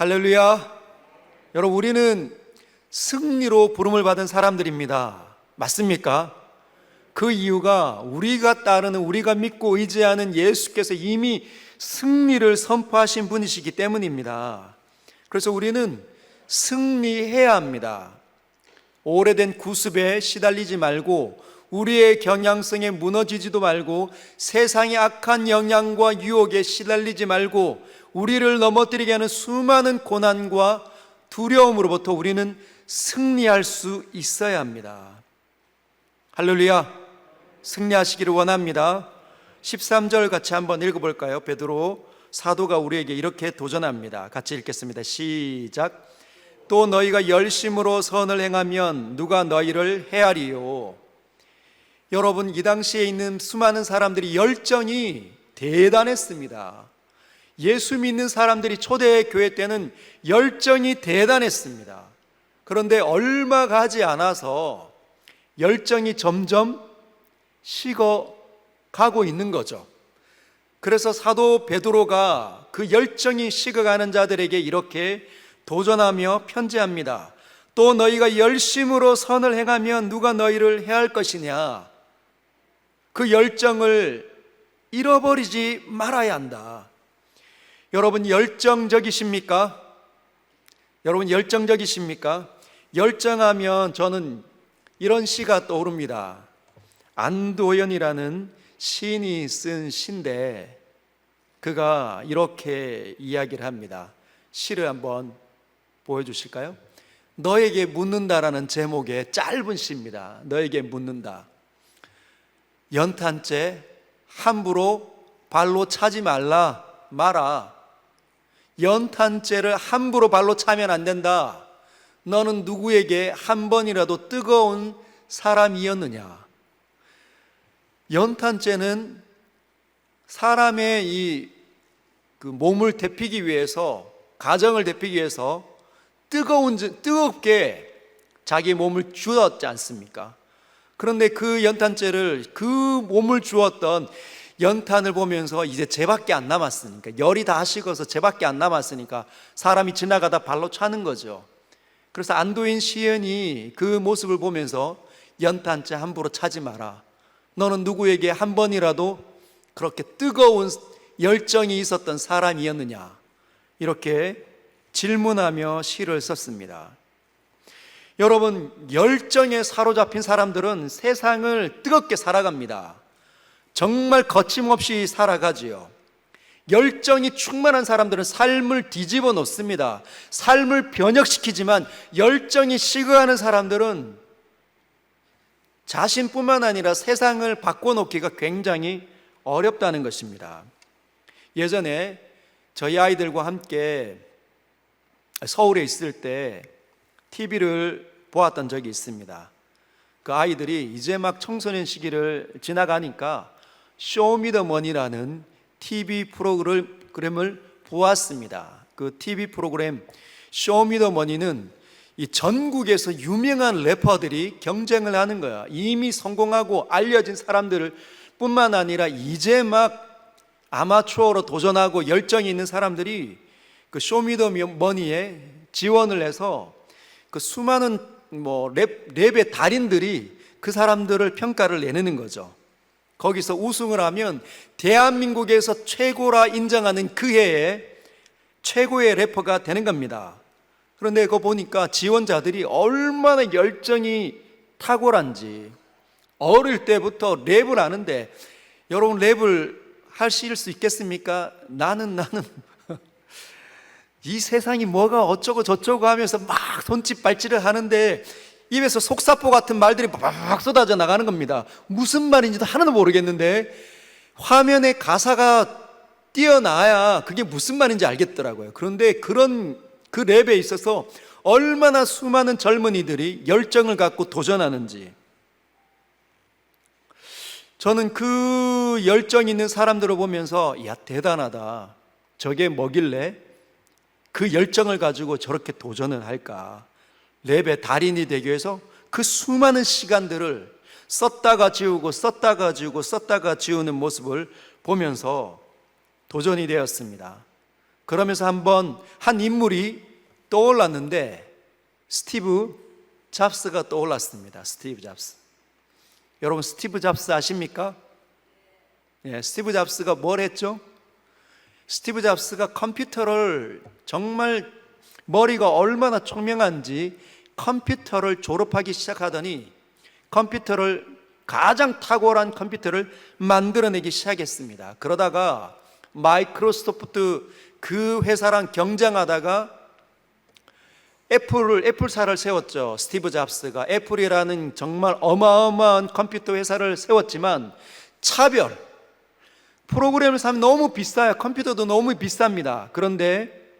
할렐루야. 여러분, 우리는 승리로 부름을 받은 사람들입니다. 맞습니까? 그 이유가 우리가 따르는, 우리가 믿고 의지하는 예수께서 이미 승리를 선포하신 분이시기 때문입니다. 그래서 우리는 승리해야 합니다. 오래된 구습에 시달리지 말고, 우리의 경향성에 무너지지도 말고, 세상의 악한 영향과 유혹에 시달리지 말고, 우리를 넘어뜨리게 하는 수많은 고난과 두려움으로부터 우리는 승리할 수 있어야 합니다. 할렐루야. 승리하시기를 원합니다. 13절 같이 한번 읽어볼까요? 베드로 사도가 우리에게 이렇게 도전합니다. 같이 읽겠습니다. 시작. 또 너희가 열심으로 선을 행하면 누가 너희를 해하리요. 여러분, 이 당시에 있는 수많은 사람들이 열정이 대단했습니다. 예수 믿는 사람들이 초대교회 때는 열정이 대단했습니다. 그런데 얼마 가지 않아서 열정이 점점 식어가고 있는 거죠. 그래서 사도 베드로가 그 열정이 식어가는 자들에게 이렇게 도전하며 편지합니다. 또 너희가 열심으로 선을 행하면 누가 너희를 해할 것이냐. 그 열정을 잃어버리지 말아야 한다. 여러분, 열정적이십니까? 여러분, 열정적이십니까? 열정하면 저는 이런 시가 떠오릅니다. 안도연이라는 시인이 쓴 시인데 그가 이렇게 이야기를 합니다. 시를 한번 보여주실까요? 너에게 묻는다라는 제목의 짧은 시입니다. 너에게 묻는다. 연탄재 함부로 발로 차지 마라. 연탄재를 함부로 발로 차면 안 된다. 너는 누구에게 한 번이라도 뜨거운 사람이었느냐? 연탄재는 사람의 그 몸을 데피기 위해서, 가정을 데피기 위해서 뜨겁게 자기 몸을 주었지 않습니까? 그런데 그 연탄재를, 그 몸을 주었던 연탄을 보면서 이제 쟤밖에 안 남았으니까, 열이 다 식어서 쟤밖에 안 남았으니까 사람이 지나가다 발로 차는 거죠. 그래서 안도인 시인이 그 모습을 보면서 연탄재 함부로 차지 마라. 너는 누구에게 한 번이라도 그렇게 뜨거운 열정이 있었던 사람이었느냐, 이렇게 질문하며 시를 썼습니다. 여러분, 열정에 사로잡힌 사람들은 세상을 뜨겁게 살아갑니다. 정말 거침없이 살아가지요. 열정이 충만한 사람들은 삶을 뒤집어 놓습니다. 삶을 변혁시키지만 열정이 식어가는 사람들은 자신뿐만 아니라 세상을 바꿔놓기가 굉장히 어렵다는 것입니다. 예전에 저희 아이들과 함께 서울에 있을 때 TV를 보았던 적이 있습니다. 그 아이들이 이제 막 청소년 시기를 지나가니까 쇼미더머니라는 TV 프로그램을 보았습니다. 그 TV 프로그램 쇼미더머니는 이 전국에서 유명한 래퍼들이 경쟁을 하는 거야. 이미 성공하고 알려진 사람들을 뿐만 아니라 이제 막 아마추어로 도전하고 열정이 있는 사람들이 그 쇼미더머니에 지원을 해서 그 수많은 랩의 달인들이 그 사람들을 평가를 내는 거죠. 거기서 우승을 하면 대한민국에서 최고라 인정하는 그 해에 최고의 래퍼가 되는 겁니다. 그런데 그거 보니까 지원자들이 얼마나 열정이 탁월한지, 어릴 때부터 랩을 하는데, 여러분, 랩을 하실 수 있겠습니까? 나는 이 세상이 뭐가 어쩌고 저쩌고 하면서 막 손짓 발짓을 하는데 입에서 속사포 같은 말들이 막 쏟아져 나가는 겁니다. 무슨 말인지도 하나도 모르겠는데 화면에 가사가 띄어나야 그게 무슨 말인지 알겠더라고요. 그런데 그런 그 랩에 있어서 얼마나 수많은 젊은이들이 열정을 갖고 도전하는지, 저는 그 열정 있는 사람들을 보면서 야, 대단하다. 저게 뭐길래 그 열정을 가지고 저렇게 도전을 할까? 랩의 달인이 되기 위해서 그 수많은 시간들을 썼다가 지우고 썼다가 지우고 썼다가 지우는 모습을 보면서 도전이 되었습니다. 그러면서 한번 한 인물이 떠올랐는데 스티브 잡스가 떠올랐습니다. 스티브 잡스. 여러분 스티브 잡스 아십니까? 예, 스티브 잡스가 뭘 했죠? 스티브 잡스가 컴퓨터를 정말 머리가 얼마나 총명한지 컴퓨터를 졸업하기 시작하더니 컴퓨터를 가장 탁월한 컴퓨터를 만들어내기 시작했습니다. 그러다가 마이크로소프트 그 회사랑 경쟁하다가 애플사를 세웠죠. 스티브 잡스가 애플이라는 정말 어마어마한 컴퓨터 회사를 세웠지만 차별, 프로그램을 사면 너무 비싸요. 컴퓨터도 너무 비쌉니다. 그런데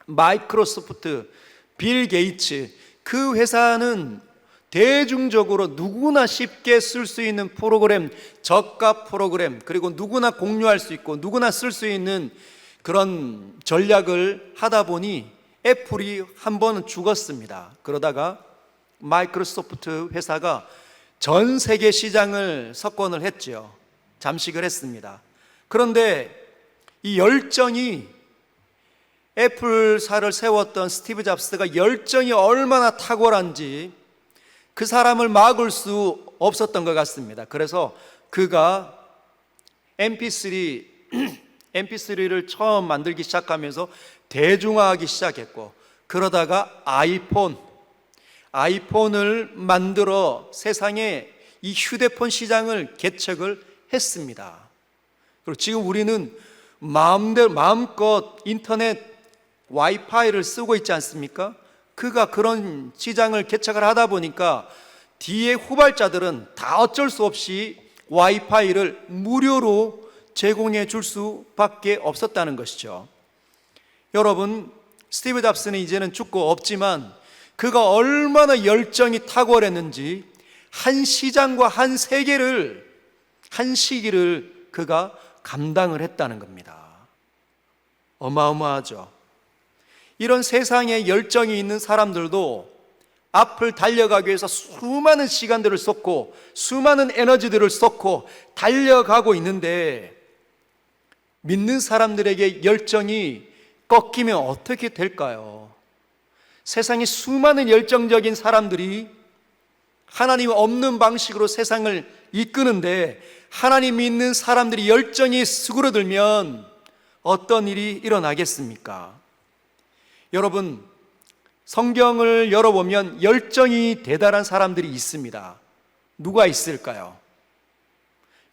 마이크로소프트, 빌 게이츠 그 회사는 대중적으로 누구나 쉽게 쓸 수 있는 프로그램, 저가 프로그램, 그리고 누구나 공유할 수 있고 누구나 쓸 수 있는 그런 전략을 하다 보니 애플이 한 번은 죽었습니다. 그러다가 마이크로소프트 회사가 전 세계 시장을 석권을 했죠. 잠식을 했습니다. 그런데 이 열정이 애플사를 세웠던 스티브 잡스가 열정이 얼마나 탁월한지 그 사람을 막을 수 없었던 것 같습니다. 그래서 그가 MP3를 처음 만들기 시작하면서 대중화하기 시작했고 그러다가 아이폰을 만들어 세상에 이 휴대폰 시장을 개척을 했습니다. 그리고 지금 우리는 마음껏 인터넷 와이파이를 쓰고 있지 않습니까? 그가 그런 시장을 개척을 하다 보니까 뒤에 후발자들은 다 어쩔 수 없이 와이파이를 무료로 제공해 줄 수밖에 없었다는 것이죠. 여러분, 스티브 잡스는 이제는 죽고 없지만 그가 얼마나 열정이 탁월했는지 한 시장과 한 세계를, 한 시기를 그가 감당을 했다는 겁니다. 어마어마하죠. 이런 세상에 열정이 있는 사람들도 앞을 달려가기 위해서 수많은 시간들을 쏟고 수많은 에너지들을 쏟고 달려가고 있는데 믿는 사람들에게 열정이 꺾이면 어떻게 될까요? 세상에 수많은 열정적인 사람들이 하나님 없는 방식으로 세상을 이끄는데 하나님 믿는 사람들이 열정이 수그러들면 어떤 일이 일어나겠습니까? 여러분, 성경을 열어보면 열정이 대단한 사람들이 있습니다. 누가 있을까요?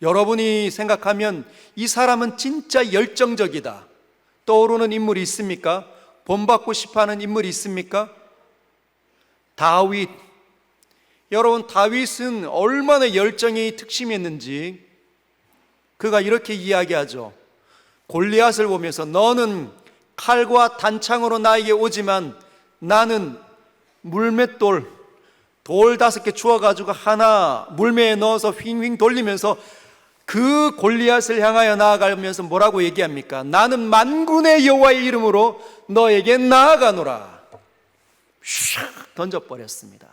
여러분이 생각하면 이 사람은 진짜 열정적이다 떠오르는 인물이 있습니까? 본받고 싶어하는 인물이 있습니까? 다윗. 여러분, 다윗은 얼마나 열정이 특심했는지 그가 이렇게 이야기하죠. 골리앗을 보면서 너는 칼과 단창으로 나에게 오지만 나는 물맷돌, 돌 5개 주워가지고 하나 물매에 넣어서 휘잉휘잉 돌리면서 그 골리앗을 향하여 나아가면서 뭐라고 얘기합니까? 나는 만군의 여호와의 이름으로 너에게 나아가노라. 샥 던져버렸습니다.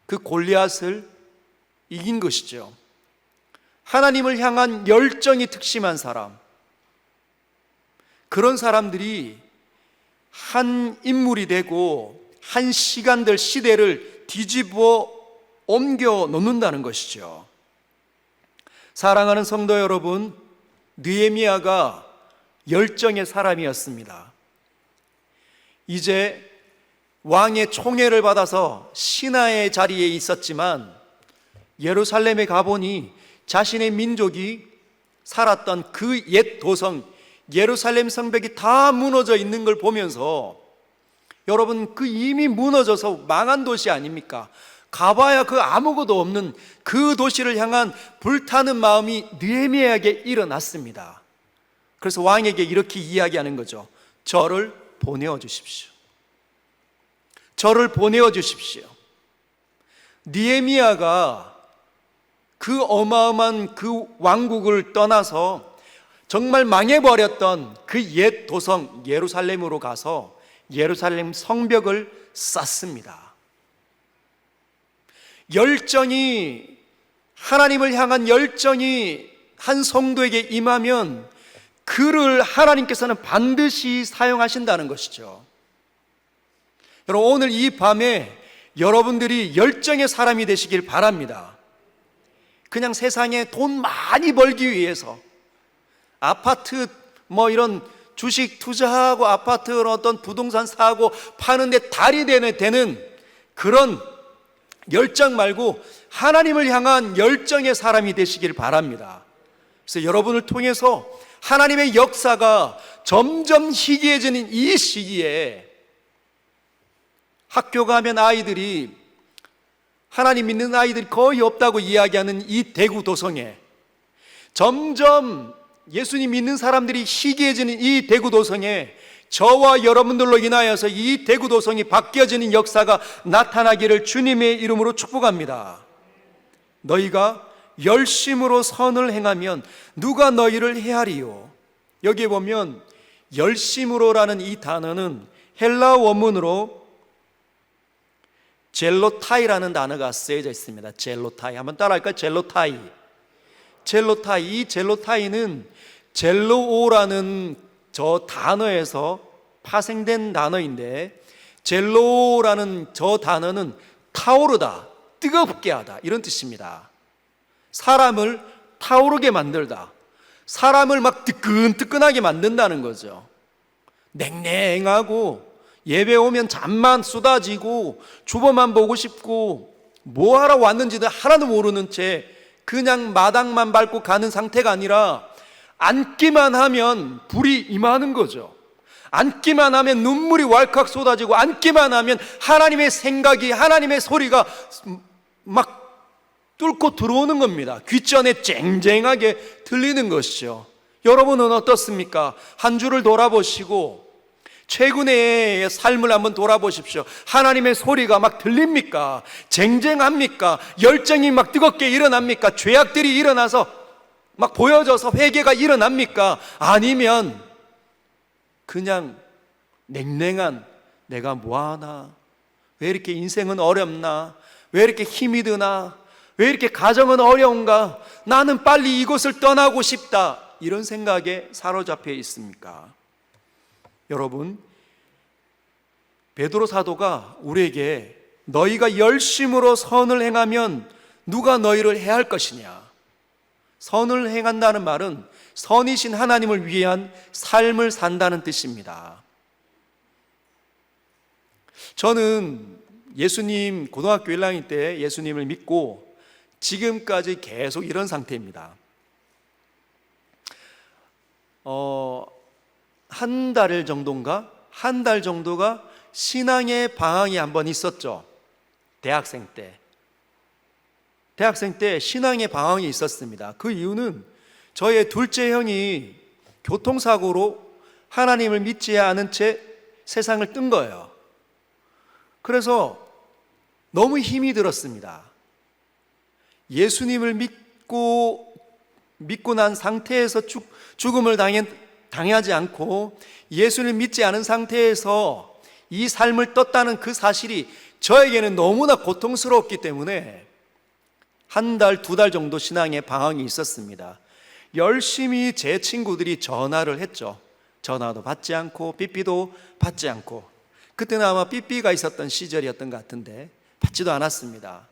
그 골리앗을 이긴 것이죠. 하나님을 향한 열정이 특심한 사람, 그런 사람들이 한 인물이 되고 한 시간들, 시대를 뒤집어 옮겨 놓는다는 것이죠. 사랑하는 성도 여러분, 느헤미야가 열정의 사람이었습니다. 이제 왕의 총애를 받아서 신하의 자리에 있었지만 예루살렘에 가보니 자신의 민족이 살았던 그 옛 도성 예루살렘 성벽이 다 무너져 있는 걸 보면서 여러분, 그 이미 무너져서 망한 도시 아닙니까? 가봐야 그 아무것도 없는 그 도시를 향한 불타는 마음이 느헤미야에게 일어났습니다. 그래서 왕에게 이렇게 이야기하는 거죠. 저를 보내어 주십시오. 저를 보내어 주십시오. 느헤미야가 그 어마어마한 그 왕국을 떠나서 정말 망해버렸던 그 옛 도성 예루살렘으로 가서 예루살렘 성벽을 쌓습니다. 열정이, 하나님을 향한 열정이 한 성도에게 임하면 그를 하나님께서는 반드시 사용하신다는 것이죠. 여러분, 오늘 이 밤에 여러분들이 열정의 사람이 되시길 바랍니다. 그냥 세상에 돈 많이 벌기 위해서 아파트 이런 주식 투자하고 아파트 어떤 부동산 사고 파는데 달이 되는 그런 열정 말고 하나님을 향한 열정의 사람이 되시길 바랍니다. 그래서 여러분을 통해서 하나님의 역사가 점점 희귀해지는 이 시기에 학교 가면 아이들이 하나님 믿는 아이들이 거의 없다고 이야기하는 이 대구 도성에 점점 예수님 믿는 사람들이 희귀해지는 이 대구 도성에 저와 여러분들로 인하여서 이 대구 도성이 바뀌어지는 역사가 나타나기를 주님의 이름으로 축복합니다. 너희가 열심으로 선을 행하면 누가 너희를 해하리요. 여기에 보면 열심으로라는 이 단어는 헬라 원문으로 젤로타이라는 단어가 쓰여져 있습니다. 젤로타이, 한번 따라할까요? 젤로타이. 젤로타이, 이 젤로타이는 젤로오라는 저 단어에서 파생된 단어인데, 젤로라는 저 단어는 타오르다, 뜨겁게 하다, 이런 뜻입니다. 사람을 타오르게 만들다, 사람을 막 뜨끈뜨끈하게 만든다는 거죠. 냉랭하고 예배 오면 잠만 쏟아지고 주보만 보고 싶고 뭐하러 왔는지도 하나도 모르는 채 그냥 마당만 밟고 가는 상태가 아니라 앉기만 하면 불이 임하는 거죠. 앉기만 하면 눈물이 왈칵 쏟아지고, 앉기만 하면 하나님의 생각이, 하나님의 소리가 막 뚫고 들어오는 겁니다. 귓전에 쨍쨍하게 들리는 것이죠. 여러분은 어떻습니까? 한 주를 돌아보시고 최근의 삶을 한번 돌아보십시오. 하나님의 소리가 막 들립니까? 쟁쟁합니까? 열정이 막 뜨겁게 일어납니까? 죄악들이 일어나서 막 보여져서 회개가 일어납니까? 아니면 그냥 냉랭한, 내가 뭐하나? 왜 이렇게 인생은 어렵나? 왜 이렇게 힘이 드나? 왜 이렇게 가정은 어려운가? 나는 빨리 이곳을 떠나고 싶다, 이런 생각에 사로잡혀 있습니까? 여러분, 베드로 사도가 우리에게 너희가 열심으로 선을 행하면 누가 너희를 해할 것이냐, 선을 행한다는 말은 선이신 하나님을 위한 삶을 산다는 뜻입니다. 저는 예수님 고등학교 1학년 때 예수님을 믿고 지금까지 계속 이런 상태입니다. 한 달 정도가 신앙의 방황이 한번 있었죠. 대학생 때 신앙의 방황이 있었습니다. 그 이유는 저의 둘째 형이 교통사고로 하나님을 믿지 않은 채 세상을 뜬 거예요. 그래서 너무 힘이 들었습니다. 예수님을 믿고 난 상태에서 죽음을 당하지 않고 예수를 믿지 않은 상태에서 이 삶을 떴다는 그 사실이 저에게는 너무나 고통스러웠기 때문에 한 달, 두 달 정도 신앙의 방황이 있었습니다. 열심히 제 친구들이 전화를 했죠. 전화도 받지 않고 삐삐도 받지 않고, 그때는 아마 삐삐가 있었던 시절이었던 것 같은데 받지도 않았습니다.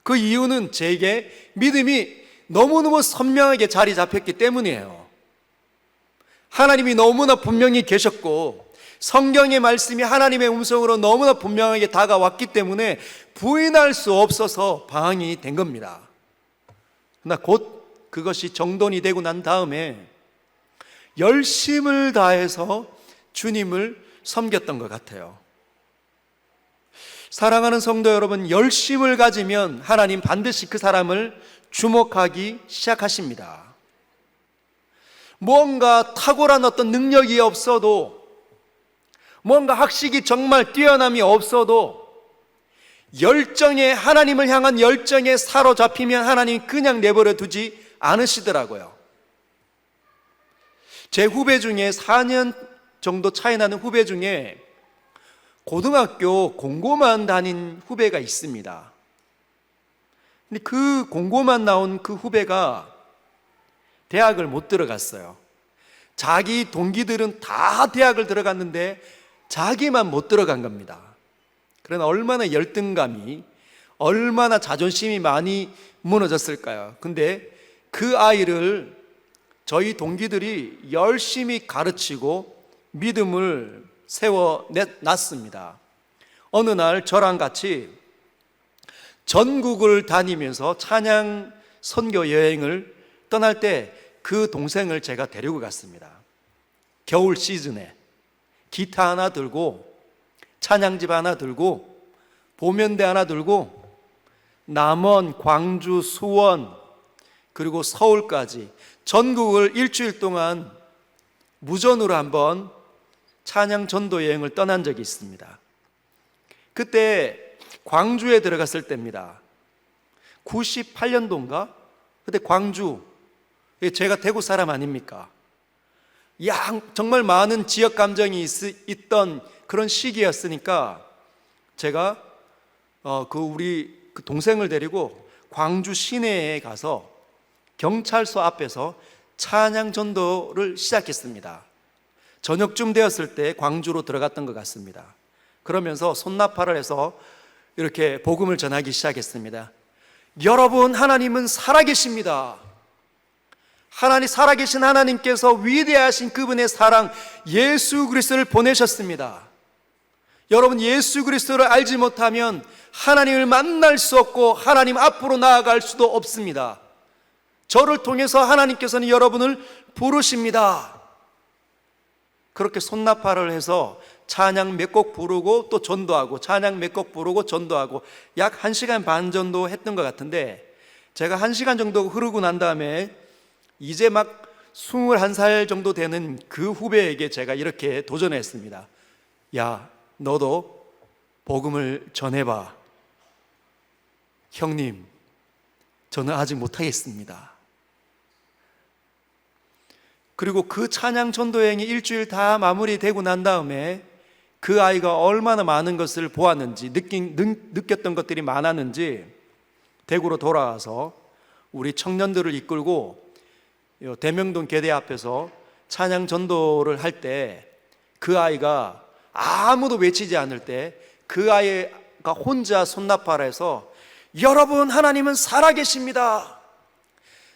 그 이유는 제게 믿음이 너무너무 선명하게 자리 잡혔기 때문이에요. 하나님이 너무나 분명히 계셨고 성경의 말씀이 하나님의 음성으로 너무나 분명하게 다가왔기 때문에 부인할 수 없어서 방황이 된 겁니다. 그러나 곧 그것이 정돈이 되고 난 다음에 열심을 다해서 주님을 섬겼던 것 같아요. 사랑하는 성도 여러분, 열심을 가지면 하나님 반드시 그 사람을 주목하기 시작하십니다. 뭔가 탁월한 어떤 능력이 없어도, 뭔가 학식이 정말 뛰어남이 없어도 하나님을 향한 열정에 사로잡히면 하나님이 그냥 내버려 두지 않으시더라고요. 제 후배 중에 4년 정도 차이 나는 후배 중에 고등학교 공고만 다닌 후배가 있습니다. 근데 그 공고만 나온 그 후배가 대학을 못 들어갔어요. 자기 동기들은 다 대학을 들어갔는데 자기만 못 들어간 겁니다. 그러나 얼마나 열등감이, 얼마나 자존심이 많이 무너졌을까요? 근데 그 아이를 저희 동기들이 열심히 가르치고 믿음을 세워놨습니다. 어느 날 저랑 같이 전국을 다니면서 찬양 선교 여행을 떠날 때 그 동생을 제가 데리고 갔습니다. 겨울 시즌에 기타 하나 들고 찬양집 하나 들고 보면대 하나 들고 남원, 광주, 수원 그리고 서울까지 전국을 일주일 동안 무전으로 한번 찬양 전도 여행을 떠난 적이 있습니다. 그때 광주에 들어갔을 때입니다. 98년도인가? 그때 광주, 제가 대구 사람 아닙니까? 정말 많은 지역 감정이 있던 그런 시기였으니까 제가 우리 동생을 데리고 광주 시내에 가서 경찰서 앞에서 찬양 전도를 시작했습니다. 저녁쯤 되었을 때 광주로 들어갔던 것 같습니다. 그러면서 손나팔을 해서 이렇게 복음을 전하기 시작했습니다. 여러분, 하나님은 살아계십니다. 살아계신 하나님께서 위대하신 그분의 사랑 예수 그리스도를 보내셨습니다. 여러분, 예수 그리스도를 알지 못하면 하나님을 만날 수 없고 하나님 앞으로 나아갈 수도 없습니다. 저를 통해서 하나님께서는 여러분을 부르십니다. 그렇게 손나팔을 해서 찬양 몇 곡 부르고 또 전도하고 찬양 몇 곡 부르고 전도하고 약 1시간 반 정도 했던 것 같은데, 제가 1시간 정도 흐르고 난 다음에 이제 막 21살 정도 되는 그 후배에게 제가 이렇게 도전했습니다. 야, 너도 복음을 전해봐. 형님, 저는 아직 못하겠습니다. 그리고 그 찬양 전도여행이 일주일 다 마무리되고 난 다음에 그 아이가 얼마나 많은 것을 보았는지, 느꼈던 것들이 많았는지 대구로 돌아와서 우리 청년들을 이끌고 대명동 계대 앞에서 찬양 전도를 할 때 그 아이가 아무도 외치지 않을 때 그 아이가 혼자 손나팔해서 여러분, 하나님은 살아계십니다.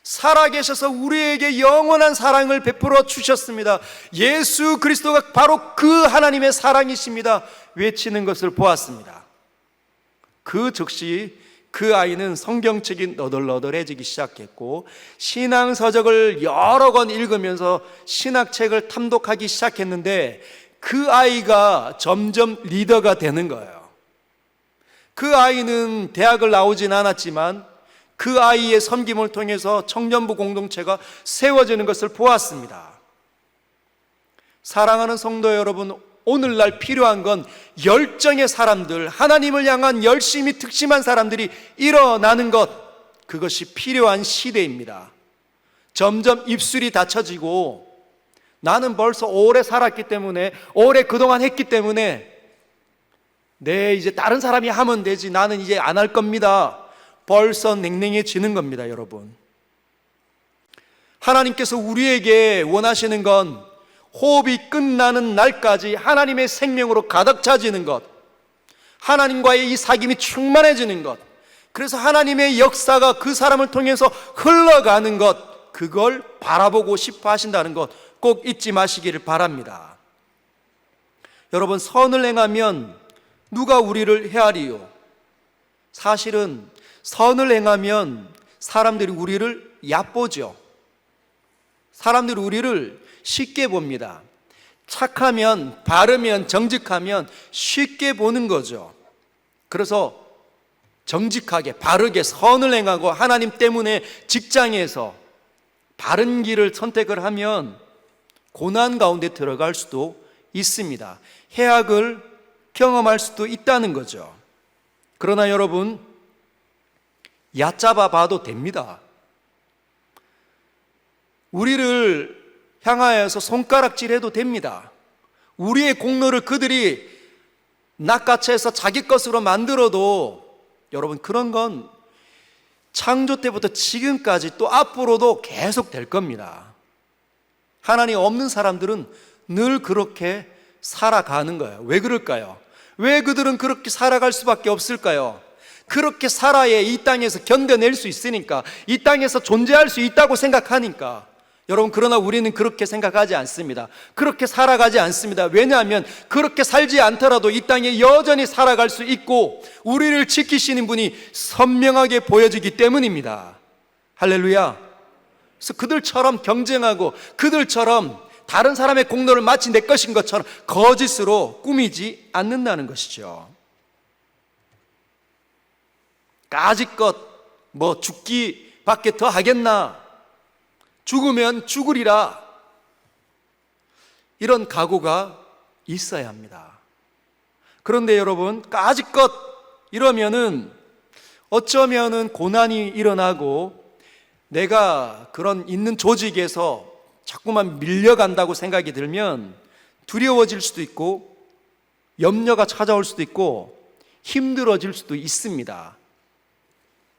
살아계셔서 우리에게 영원한 사랑을 베풀어 주셨습니다. 예수 그리스도가 바로 그 하나님의 사랑이십니다. 외치는 것을 보았습니다. 그 즉시 그 아이는 성경책이 너덜너덜해지기 시작했고 신앙서적을 여러 권 읽으면서 신학책을 탐독하기 시작했는데 그 아이가 점점 리더가 되는 거예요. 그 아이는 대학을 나오진 않았지만 그 아이의 섬김을 통해서 청년부 공동체가 세워지는 것을 보았습니다. 사랑하는 성도 여러분, 오늘날 필요한 건 열정의 사람들, 하나님을 향한 열심히 특심한 사람들이 일어나는 것, 그것이 필요한 시대입니다. 점점 입술이 닫혀지고 나는 벌써 오래 살았기 때문에, 오래 그동안 했기 때문에 이제 다른 사람이 하면 되지, 나는 이제 안 할 겁니다. 벌써 냉랭해지는 겁니다, 여러분. 하나님께서 우리에게 원하시는 건 호흡이 끝나는 날까지 하나님의 생명으로 가득 차지는 것, 하나님과의 이 사귐이 충만해지는 것, 그래서 하나님의 역사가 그 사람을 통해서 흘러가는 것, 그걸 바라보고 싶어 하신다는 것 꼭 잊지 마시기를 바랍니다. 여러분, 선을 행하면 누가 우리를 헤아리요? 사실은 선을 행하면 사람들이 우리를 얕보죠. 사람들이 우리를 쉽게 봅니다. 착하면, 바르면, 정직하면 쉽게 보는 거죠. 그래서 정직하게, 바르게 선을 행하고 하나님 때문에 직장에서 바른 길을 선택을 하면 고난 가운데 들어갈 수도 있습니다. 해악을 경험할 수도 있다는 거죠. 그러나 여러분, 얕잡아 봐도 됩니다. 우리를 향하여서 손가락질해도 됩니다. 우리의 공로를 그들이 낚아채서 자기 것으로 만들어도 여러분, 그런 건 창조 때부터 지금까지 또 앞으로도 계속 될 겁니다. 하나님 없는 사람들은 늘 그렇게 살아가는 거예요. 왜 그럴까요? 왜 그들은 그렇게 살아갈 수밖에 없을까요? 그렇게 살아야 이 땅에서 견뎌낼 수 있으니까, 이 땅에서 존재할 수 있다고 생각하니까. 여러분, 그러나 우리는 그렇게 생각하지 않습니다. 그렇게 살아가지 않습니다. 왜냐하면 그렇게 살지 않더라도 이 땅에 여전히 살아갈 수 있고 우리를 지키시는 분이 선명하게 보여지기 때문입니다. 할렐루야. 그래서 그들처럼 경쟁하고 그들처럼 다른 사람의 공로를 마치 내 것인 것처럼 거짓으로 꾸미지 않는다는 것이죠. 까짓것 뭐 죽기밖에 더 하겠나, 죽으면 죽으리라, 이런 각오가 있어야 합니다. 그런데 여러분, 까짓것 이러면은 어쩌면은 고난이 일어나고 내가 그런 있는 조직에서 자꾸만 밀려간다고 생각이 들면 두려워질 수도 있고 염려가 찾아올 수도 있고 힘들어질 수도 있습니다.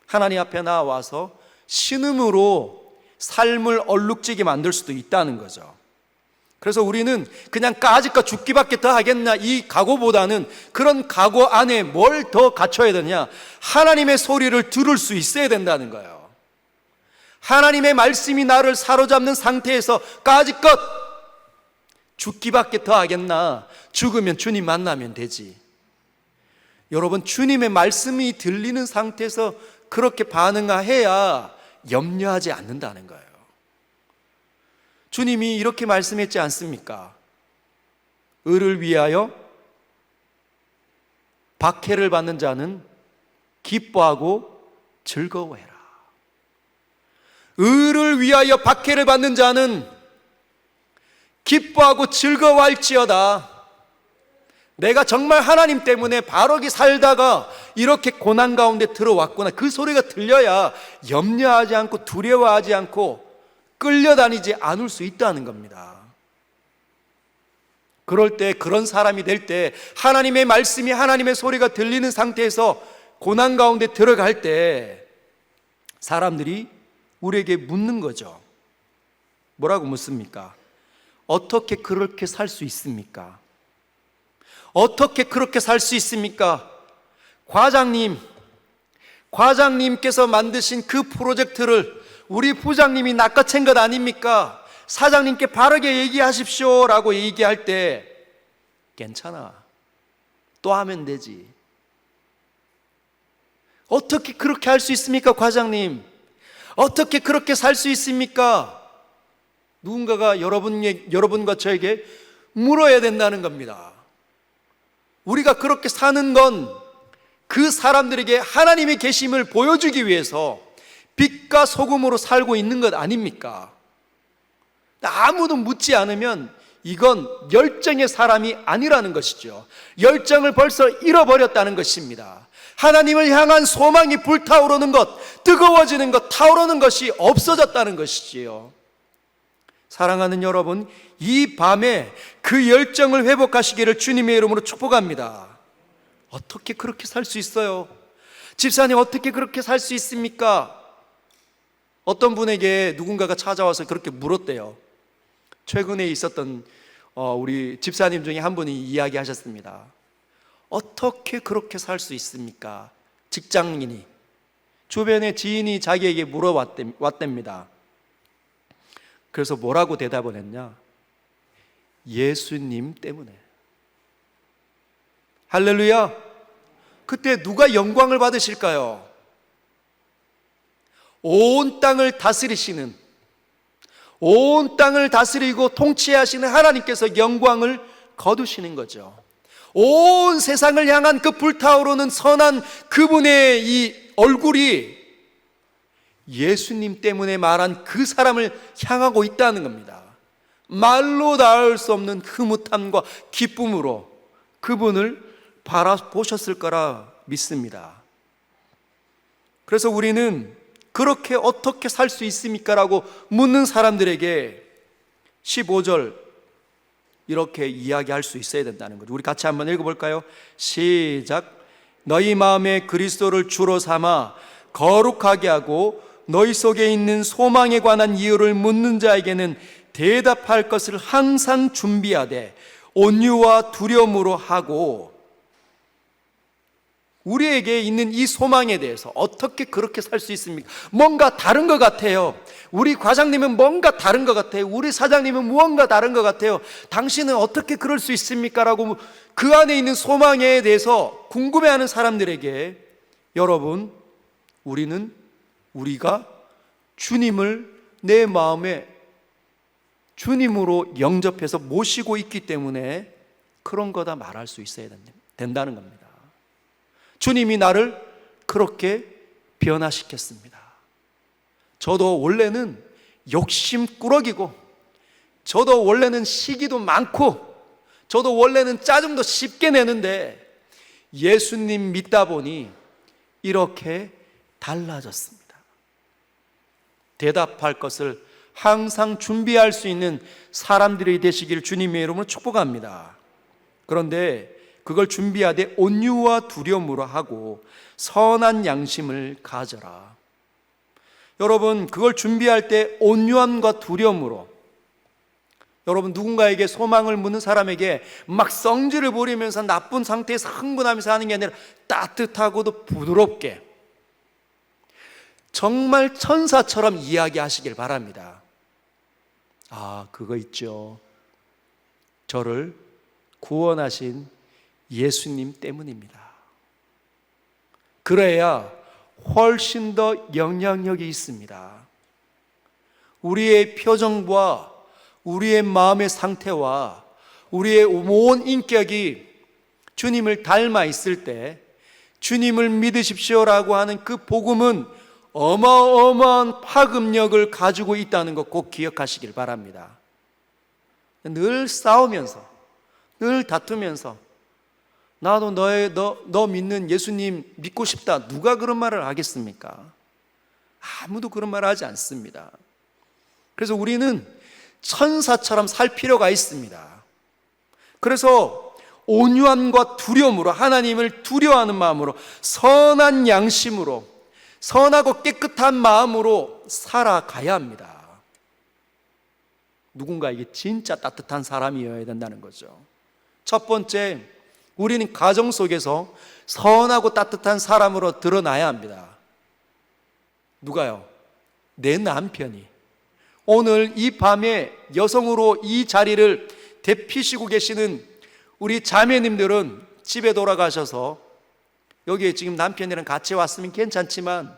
하나님 앞에 나와서 신음으로 삶을 얼룩지게 만들 수도 있다는 거죠. 그래서 우리는 그냥 까짓것 죽기밖에 더 하겠나, 이 각오보다는 그런 각오 안에 뭘 더 갖춰야 되냐, 하나님의 소리를 들을 수 있어야 된다는 거예요. 하나님의 말씀이 나를 사로잡는 상태에서 까짓것 죽기밖에 더 하겠나, 죽으면 주님 만나면 되지. 여러분, 주님의 말씀이 들리는 상태에서 그렇게 반응해야 염려하지 않는다는 거예요. 주님이 이렇게 말씀했지 않습니까? 의를 위하여 박해를 받는 자는 기뻐하고 즐거워해라. 의를 위하여 박해를 받는 자는 기뻐하고 즐거워할지어다. 내가 정말 하나님 때문에 바르게 살다가 이렇게 고난 가운데 들어왔구나, 그 소리가 들려야 염려하지 않고 두려워하지 않고 끌려다니지 않을 수 있다는 겁니다. 그럴 때, 그런 사람이 될 때, 하나님의 말씀이, 하나님의 소리가 들리는 상태에서 고난 가운데 들어갈 때 사람들이 우리에게 묻는 거죠. 뭐라고 묻습니까? 어떻게 그렇게 살 수 있습니까? 어떻게 그렇게 살 수 있습니까? 과장님께서 만드신 그 프로젝트를 우리 부장님이 낚아챈 것 아닙니까? 사장님께 바르게 얘기하십시오 라고 얘기할 때 괜찮아, 또 하면 되지. 어떻게 그렇게 할 수 있습니까, 과장님? 어떻게 그렇게 살 수 있습니까? 누군가가 여러분과 저에게 물어야 된다는 겁니다. 우리가 그렇게 사는 건 그 사람들에게 하나님의 계심을 보여주기 위해서 빛과 소금으로 살고 있는 것 아닙니까? 아무도 묻지 않으면 이건 열정의 사람이 아니라는 것이죠. 열정을 벌써 잃어버렸다는 것입니다. 하나님을 향한 소망이 불타오르는 것, 뜨거워지는 것, 타오르는 것이 없어졌다는 것이지요. 사랑하는 여러분, 이 밤에 그 열정을 회복하시기를 주님의 이름으로 축복합니다. 어떻게 그렇게 살 수 있어요? 집사님, 어떻게 그렇게 살 수 있습니까? 어떤 분에게 누군가가 찾아와서 그렇게 물었대요. 최근에 있었던 우리 집사님 중에 한 분이 이야기하셨습니다. 어떻게 그렇게 살 수 있습니까? 직장인이, 주변의 지인이 자기에게 물어왔답니다. 그래서 뭐라고 대답을 했냐? 예수님 때문에. 할렐루야. 그때 누가 영광을 받으실까요? 온 땅을 다스리시는, 온 땅을 다스리고 통치하시는 하나님께서 영광을 거두시는 거죠. 온 세상을 향한 그 불타오르는 선한 그분의 이 얼굴이 예수님 때문에 말한 그 사람을 향하고 있다는 겁니다. 말로 닿을 수 없는 흐뭇함과 기쁨으로 그분을 바라보셨을 거라 믿습니다. 그래서 우리는 그렇게 어떻게 살 수 있습니까? 라고 묻는 사람들에게 15절 이렇게 이야기할 수 있어야 된다는 거죠. 우리 같이 한번 읽어볼까요? 시작. 너희 마음에 그리스도를 주로 삼아 거룩하게 하고 너희 속에 있는 소망에 관한 이유를 묻는 자에게는 대답할 것을 항상 준비하되 온유와 두려움으로 하고, 우리에게 있는 이 소망에 대해서 어떻게 그렇게 살 수 있습니까? 뭔가 다른 것 같아요. 우리 과장님은 뭔가 다른 것 같아요. 우리 사장님은 무언가 다른 것 같아요. 당신은 어떻게 그럴 수 있습니까? 라고 그 안에 있는 소망에 대해서 궁금해하는 사람들에게, 여러분, 우리가 주님을 내 마음에 주님으로 영접해서 모시고 있기 때문에 그런 거다 말할 수 있어야 된다는 겁니다. 주님이 나를 그렇게 변화시켰습니다. 저도 원래는 욕심꾸러기고, 저도 원래는 시기도 많고, 저도 원래는 짜증도 쉽게 내는데 예수님 믿다 보니 이렇게 달라졌습니다. 대답할 것을 항상 준비할 수 있는 사람들이 되시길 주님의 이름으로 축복합니다. 그런데 그걸 준비하되 온유와 두려움으로 하고 선한 양심을 가져라. 여러분, 그걸 준비할 때 온유함과 두려움으로, 여러분, 누군가에게 소망을 묻는 사람에게 막 성질을 부리면서 나쁜 상태에서 흥분하면서 하는 게 아니라 따뜻하고도 부드럽게 정말 천사처럼 이야기하시길 바랍니다. 아, 그거 있죠. 저를 구원하신 예수님 때문입니다. 그래야 훨씬 더 영향력이 있습니다. 우리의 표정과 우리의 마음의 상태와 우리의 온 인격이 주님을 닮아 있을 때 주님을 믿으십시오라고 하는 그 복음은 어마어마한 파급력을 가지고 있다는 것 꼭 기억하시길 바랍니다. 늘 싸우면서, 늘 다투면서 나도 너 믿는 예수님 믿고 싶다, 누가 그런 말을 하겠습니까? 아무도 그런 말을 하지 않습니다. 그래서 우리는 천사처럼 살 필요가 있습니다. 그래서 온유함과 두려움으로, 하나님을 두려워하는 마음으로, 선한 양심으로, 선하고 깨끗한 마음으로 살아가야 합니다. 누군가에게 진짜 따뜻한 사람이어야 된다는 거죠. 첫 번째, 우리는 가정 속에서 선하고 따뜻한 사람으로 드러나야 합니다. 누가요? 내 남편이. 오늘 이 밤에 여성으로 이 자리를 대피시고 계시는 우리 자매님들은 집에 돌아가셔서, 여기에 지금 남편이랑 같이 왔으면 괜찮지만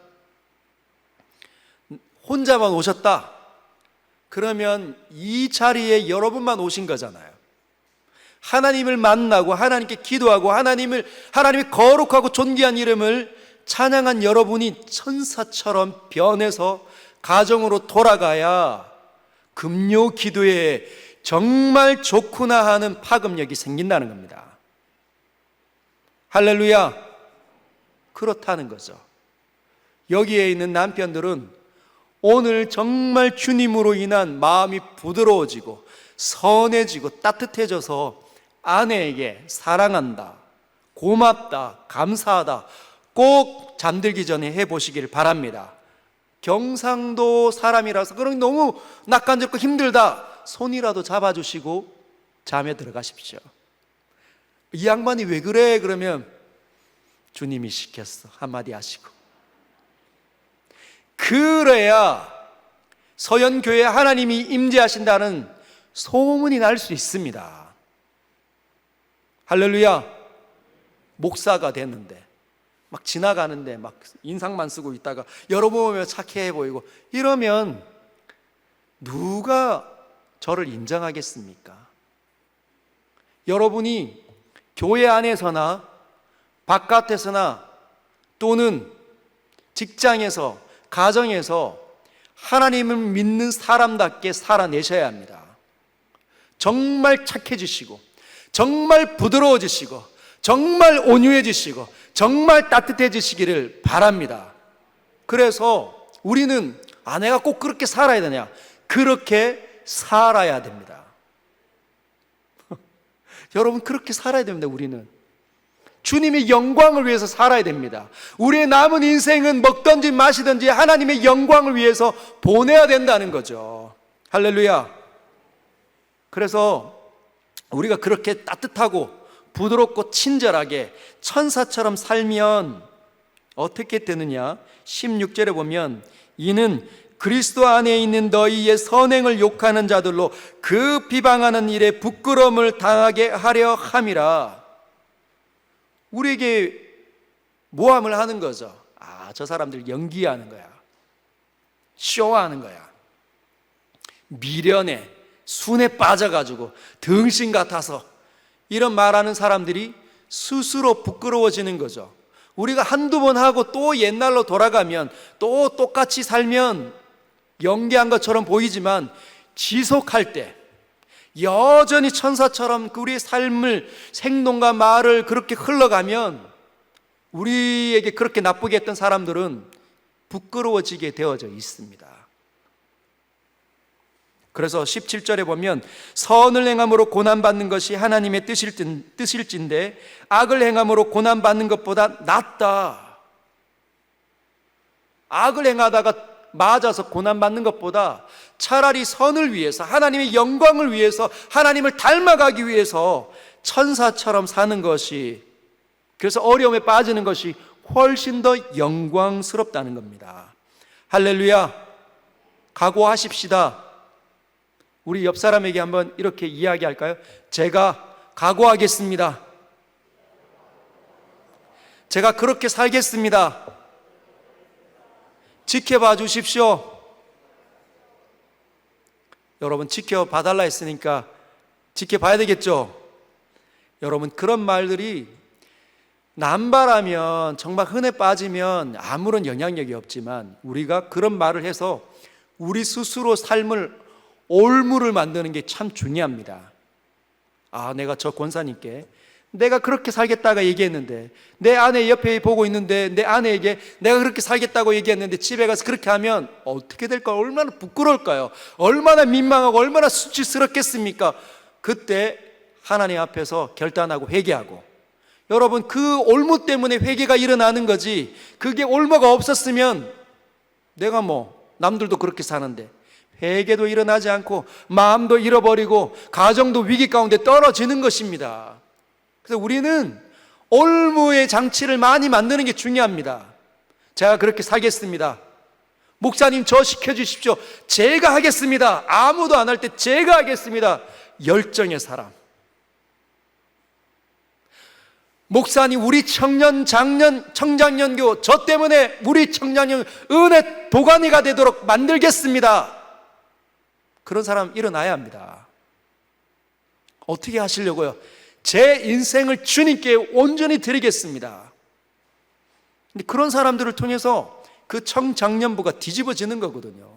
혼자만 오셨다 그러면 이 자리에 여러분만 오신 거잖아요. 하나님을 만나고 하나님께 기도하고 하나님의 거룩하고 존귀한 이름을 찬양한 여러분이 천사처럼 변해서 가정으로 돌아가야 금요 기도에 정말 좋구나 하는 파급력이 생긴다는 겁니다. 할렐루야. 그렇다는 거죠. 여기에 있는 남편들은 오늘 정말 주님으로 인한 마음이 부드러워지고 선해지고 따뜻해져서 아내에게 사랑한다, 고맙다, 감사하다 꼭 잠들기 전에 해보시길 바랍니다. 경상도 사람이라서 그런 너무 낯간지럽고 힘들다, 손이라도 잡아주시고 잠에 들어가십시오. 이 양반이 왜 그래? 그러면 주님이 시켰어 한마디 하시고, 그래야 서연교회에 하나님이 임재하신다는 소문이 날 수 있습니다. 할렐루야. 목사가 됐는데 막 지나가는데 막 인상만 쓰고 있다가 여러분 보면 착해 보이고 이러면 누가 저를 인정하겠습니까? 여러분이 교회 안에서나 바깥에서나 또는 직장에서, 가정에서 하나님을 믿는 사람답게 살아내셔야 합니다. 정말 착해지시고, 정말 부드러워지시고, 정말 온유해지시고, 정말 따뜻해지시기를 바랍니다. 그래서 우리는 내가 꼭 그렇게 살아야 되냐? 그렇게 살아야 됩니다. 여러분, 그렇게 살아야 됩니다. 우리는 주님의 영광을 위해서 살아야 됩니다. 우리의 남은 인생은 먹든지 마시든지 하나님의 영광을 위해서 보내야 된다는 거죠. 할렐루야. 그래서 우리가 그렇게 따뜻하고 부드럽고 친절하게 천사처럼 살면 어떻게 되느냐? 16절에 보면 이는 그리스도 안에 있는 너희의 선행을 욕하는 자들로 그 비방하는 일에 부끄러움을 당하게 하려 함이라. 우리에게 모함을 하는 거죠. 저 사람들 연기하는 거야. 쇼하는 거야. 미련에 순에 빠져가지고 등신 같아서 이런 말하는 사람들이 스스로 부끄러워지는 거죠. 우리가 한두 번 하고 또 옛날로 돌아가면 또 똑같이 살면 연기한 것처럼 보이지만 지속할 때 여전히 천사처럼 우리의 삶을 행동과 말을 그렇게 흘러가면 우리에게 그렇게 나쁘게 했던 사람들은 부끄러워지게 되어져 있습니다. 그래서 17절에 보면 선을 행함으로 고난받는 것이 하나님의 뜻일진데 악을 행함으로 고난받는 것보다 낫다. 악을 행하다가 맞아서 고난받는 것보다 차라리 선을 위해서, 하나님의 영광을 위해서, 하나님을 닮아가기 위해서 천사처럼 사는 것이, 그래서 어려움에 빠지는 것이 훨씬 더 영광스럽다는 겁니다. 할렐루야. 각오하십시다. 우리 옆 사람에게 한번 이렇게 이야기할까요? 제가 각오하겠습니다. 제가 그렇게 살겠습니다. 지켜봐 주십시오. 여러분, 지켜봐 달라 했으니까 지켜봐야 되겠죠? 여러분, 그런 말들이 남발하면, 정말 흔해 빠지면 아무런 영향력이 없지만 우리가 그런 말을 해서 우리 스스로 삶을 올무를 만드는 게 참 중요합니다. 내가 저 권사님께 내가 그렇게 살겠다고 얘기했는데, 내 아내 옆에 보고 있는데 내 아내에게 내가 그렇게 살겠다고 얘기했는데 집에 가서 그렇게 하면 어떻게 될까요? 얼마나 부끄러울까요? 얼마나 민망하고 얼마나 수치스럽겠습니까? 그때 하나님 앞에서 결단하고 회개하고, 여러분, 그 올무 때문에 회개가 일어나는 거지, 그게 올무가 없었으면 내가 남들도 그렇게 사는데 회개도 일어나지 않고 마음도 잃어버리고 가정도 위기 가운데 떨어지는 것입니다. 그래서 우리는 올무의 장치를 많이 만드는 게 중요합니다. 제가 그렇게 살겠습니다. 목사님, 저 시켜주십시오. 제가 하겠습니다. 아무도 안 할 때 제가 하겠습니다. 열정의 사람. 목사님, 우리 청장년교 저 때문에 우리 청장년 은혜 도가니가 되도록 만들겠습니다. 그런 사람 일어나야 합니다. 어떻게 하시려고요? 제 인생을 주님께 온전히 드리겠습니다. 근데 그런 사람들을 통해서 그 청장년부가 뒤집어지는 거거든요.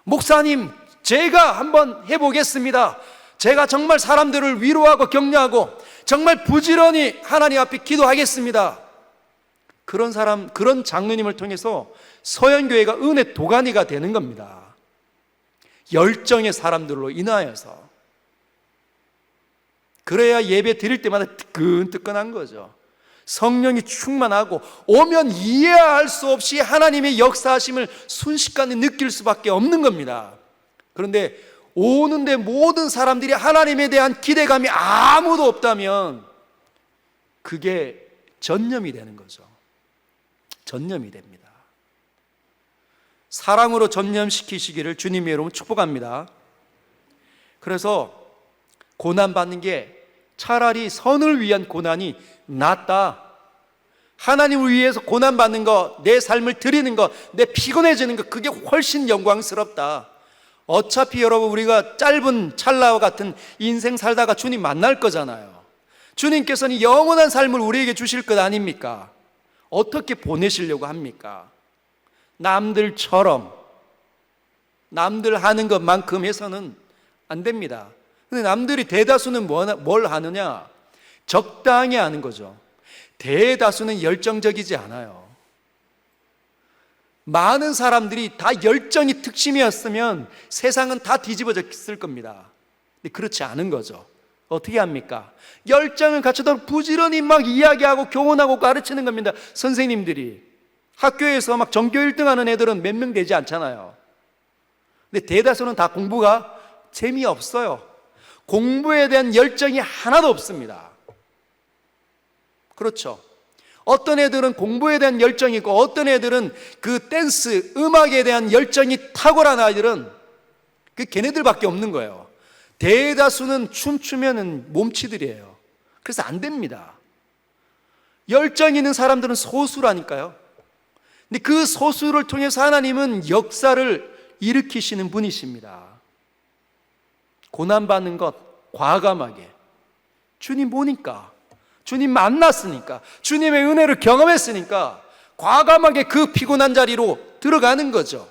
목사님, 제가 한번 해보겠습니다. 제가 정말 사람들을 위로하고 격려하고 정말 부지런히 하나님 앞에 기도하겠습니다. 그런 사람, 그런 장로님을 통해서 서연교회가 은혜 도가니가 되는 겁니다. 열정의 사람들로 인하여서. 그래야 예배 드릴 때마다 뜨끈뜨끈한 거죠. 성령이 충만하고 오면 이해할 수 없이 하나님의 역사하심을 순식간에 느낄 수밖에 없는 겁니다. 그런데 오는데 모든 사람들이 하나님에 대한 기대감이 아무도 없다면 그게 전념이 되는 거죠. 전념이 됩니다. 사랑으로 전념시키시기를 주님의 이름으로 축복합니다. 그래서 고난받는 게 차라리 선을 위한 고난이 낫다. 하나님을 위해서 고난받는 거, 내 삶을 드리는 거, 내 피곤해지는 거, 그게 훨씬 영광스럽다. 어차피 여러분, 우리가 짧은 찰나와 같은 인생 살다가 주님 만날 거잖아요. 주님께서는 영원한 삶을 우리에게 주실 것 아닙니까? 어떻게 보내시려고 합니까? 남들처럼, 남들 하는 것만큼 해서는 안 됩니다. 근데 남들이 대다수는 뭘 하느냐? 적당히 하는 거죠. 대다수는 열정적이지 않아요. 많은 사람들이 다 열정이 특심이었으면 세상은 다 뒤집어졌을 겁니다. 근데 그렇지 않은 거죠. 어떻게 합니까? 열정을 갖추도록 부지런히 막 이야기하고 교훈하고 가르치는 겁니다. 선생님들이. 학교에서 막 전교 1등 하는 애들은 몇 명 되지 않잖아요. 근데 대다수는 다 공부가 재미없어요. 공부에 대한 열정이 하나도 없습니다. 그렇죠. 어떤 애들은 공부에 대한 열정이 있고 어떤 애들은 그 댄스, 음악에 대한 열정이 탁월한 아이들은 걔네들밖에 없는 거예요. 대다수는 춤추면 몸치들이에요. 그래서 안 됩니다. 열정 있는 사람들은 소수라니까요. 근데 그 소수를 통해서 하나님은 역사를 일으키시는 분이십니다. 고난받는 것 과감하게. 주님 보니까, 주님 만났으니까, 주님의 은혜를 경험했으니까 과감하게 그 피곤한 자리로 들어가는 거죠.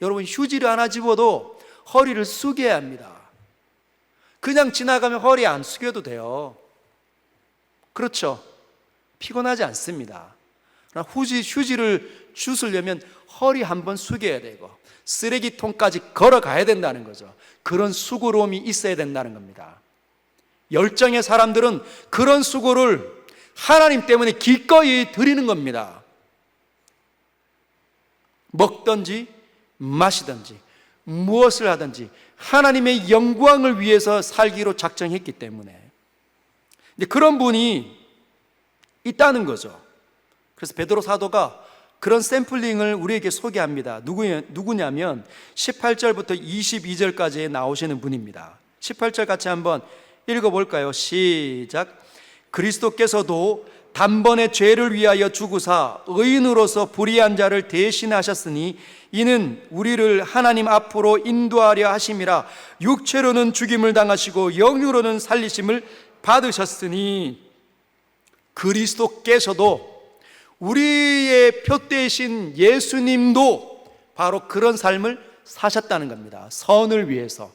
여러분, 휴지를 하나 집어도 허리를 숙여야 합니다. 그냥 지나가면 허리 안 숙여도 돼요. 그렇죠? 피곤하지 않습니다. 휴지를 주우려면 허리 한번 숙여야 되고 쓰레기통까지 걸어가야 된다는 거죠. 그런 수고로움이 있어야 된다는 겁니다. 열정의 사람들은 그런 수고를 하나님 때문에 기꺼이 드리는 겁니다. 먹든지 마시든지 무엇을 하든지 하나님의 영광을 위해서 살기로 작정했기 때문에. 근데 그런 분이 있다는 거죠. 그래서 베드로 사도가 그런 샘플링을 우리에게 소개합니다. 누구냐면 18절부터 22절까지 나오시는 분입니다. 18절 같이 한번 읽어볼까요? 시작. 그리스도께서도 단번에 죄를 위하여 죽으사 의인으로서 불의한 자를 대신하셨으니 이는 우리를 하나님 앞으로 인도하려 하심이라. 육체로는 죽임을 당하시고 영으로는 살리심을 받으셨으니 그리스도께서도, 우리의 표대이신 예수님도 바로 그런 삶을 사셨다는 겁니다. 선을 위해서.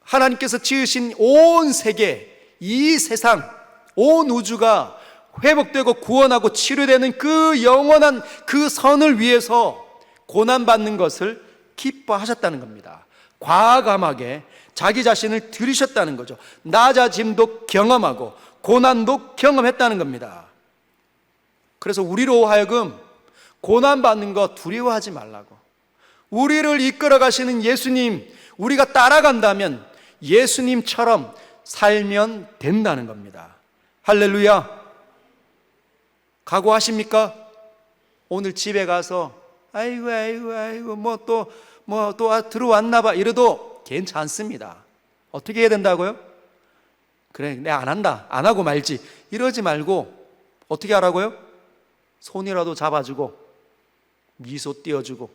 하나님께서 지으신 온 세계, 이 세상, 온 우주가 회복되고 구원하고 치료되는 그 영원한 그 선을 위해서 고난받는 것을 기뻐하셨다는 겁니다. 과감하게 자기 자신을 들이셨다는 거죠. 낮아짐도 경험하고 고난도 경험했다는 겁니다. 그래서 우리로 하여금 고난받는 거 두려워하지 말라고. 우리를 이끌어 가시는 예수님, 우리가 따라간다면 예수님처럼 살면 된다는 겁니다. 할렐루야. 각오하십니까? 오늘 집에 가서 아이고 뭐 또 들어왔나 봐 이래도 괜찮습니다. 어떻게 해야 된다고요? 그래, 내가 안 한다, 안 하고 말지 이러지 말고 어떻게 하라고요? 손이라도 잡아주고 미소 띄워주고,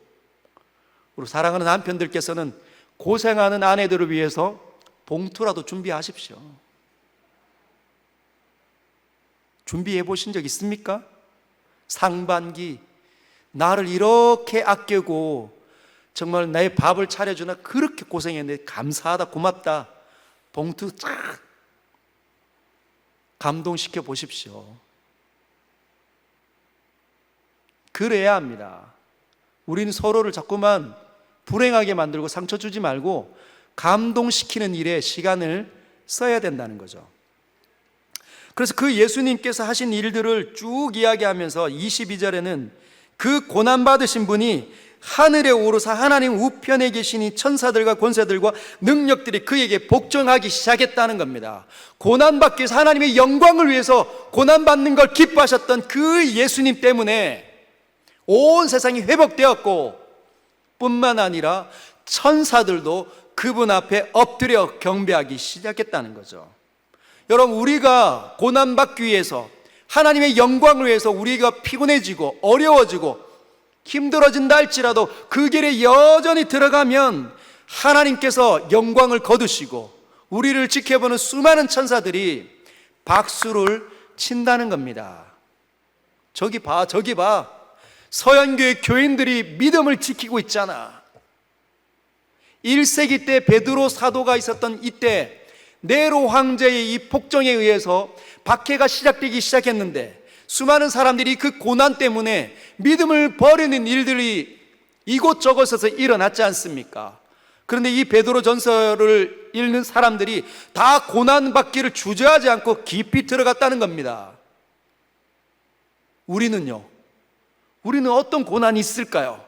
우리 사랑하는 남편들께서는 고생하는 아내들을 위해서 봉투라도 준비하십시오. 준비해 보신 적 있습니까? 상반기 나를 이렇게 아끼고 정말 나의 밥을 차려주나 그렇게 고생했는데 감사하다, 고맙다, 봉투 쫙 감동시켜 보십시오. 그래야 합니다. 우리는 서로를 자꾸만 불행하게 만들고 상처 주지 말고 감동시키는 일에 시간을 써야 된다는 거죠. 그래서 그 예수님께서 하신 일들을 쭉 이야기하면서 22절에는 그 고난받으신 분이 하늘에 오르사 하나님 우편에 계시니 천사들과 권세들과 능력들이 그에게 복종하기 시작했다는 겁니다. 고난받기 위해서 하나님의 영광을 위해서 고난받는 걸 기뻐하셨던 그 예수님 때문에 온 세상이 회복되었고, 뿐만 아니라 천사들도 그분 앞에 엎드려 경배하기 시작했다는 거죠. 여러분, 우리가 고난받기 위해서, 하나님의 영광을 위해서 우리가 피곤해지고 어려워지고 힘들어진다 할지라도 그 길에 여전히 들어가면 하나님께서 영광을 거두시고 우리를 지켜보는 수많은 천사들이 박수를 친다는 겁니다. 저기 봐, 저기 봐. 서연교회 교인들이 믿음을 지키고 있잖아. 1세기 때 베드로 사도가 있었던 이때 네로 황제의 이 폭정에 의해서 박해가 시작되기 시작했는데 수많은 사람들이 그 고난 때문에 믿음을 버리는 일들이 이곳저곳에서 일어났지 않습니까? 그런데 이 베드로 전서를 읽는 사람들이 다 고난받기를 주저하지 않고 깊이 들어갔다는 겁니다. 우리는요? 우리는 어떤 고난이 있을까요?